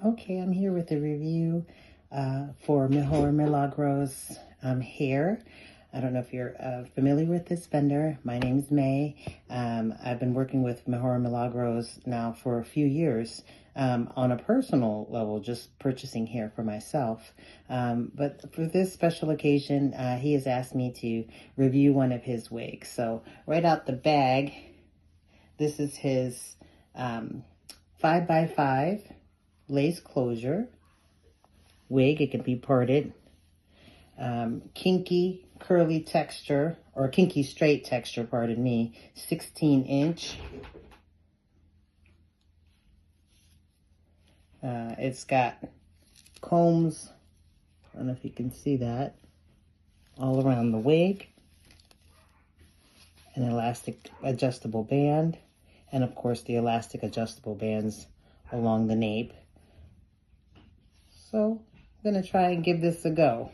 Okay, I'm here with a review for Mejor Milagros hair. I don't know if you're familiar with this vendor. My name is May. I've been working with Mejor Milagros now for a few years on a personal level, just purchasing hair for myself. But for this special occasion, he has asked me to review one of his wigs. So right out the bag, this is his 5x5 lace closure wig. It can be parted. Kinky curly texture, or kinky straight texture, pardon me, 16-inch. It's got combs, I don't know if you can see that, all around the wig, an elastic adjustable band, and of course the elastic adjustable bands along the nape. So I'm going to try and give this a go.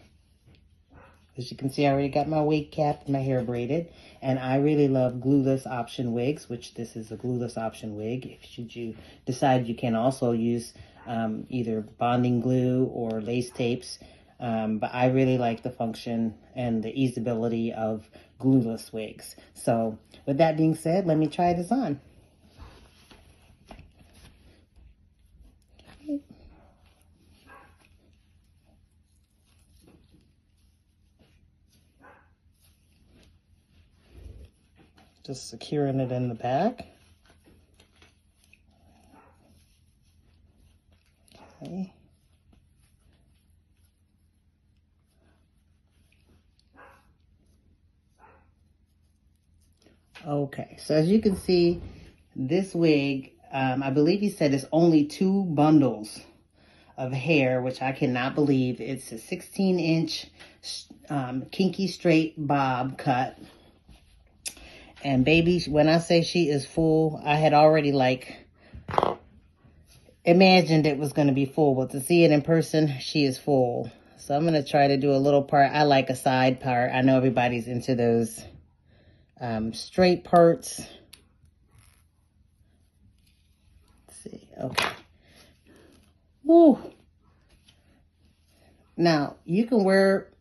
As you can see, I already got my wig capped and my hair braided. And I really love glueless option wigs, which this is a glueless option wig. Should you decide, you can also use either bonding glue or lace tapes. But I really like the function and the easeability of glueless wigs. So with that being said, let me try this on. Just securing it in the back. Okay. Okay, so as you can see, this wig, I believe he said it's only 2 bundles of hair, which I cannot believe. It's a 16-inch kinky straight bob cut. And baby, when I say she is full, I had already imagined it was going to be full, but to see it in person, she is full. So I'm going to try to do a little part. I like a side part. I know everybody's into those straight parts. Let's see. Okay. Woo. Now, you can wear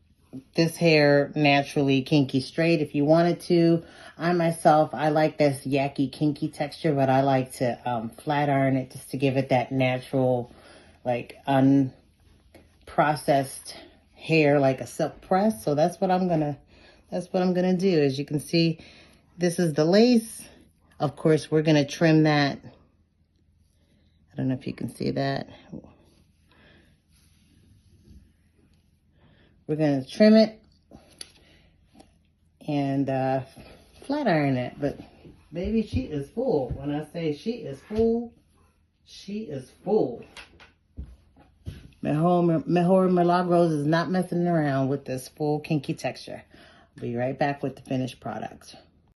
this hair naturally kinky straight if you wanted to. I myself, I like this Yaki kinky texture, but I like to flat iron it just to give it that natural, like unprocessed hair, like a silk press. So that's what I'm gonna do. As you can see, this is the lace. Of course, we're gonna trim that. I don't know if you can see that. We're going to trim it and flat iron it. But baby, she is full. When I say she is full, she is full. Mejor Milagros is not messing around with this full kinky texture. I'll be right back with the finished product.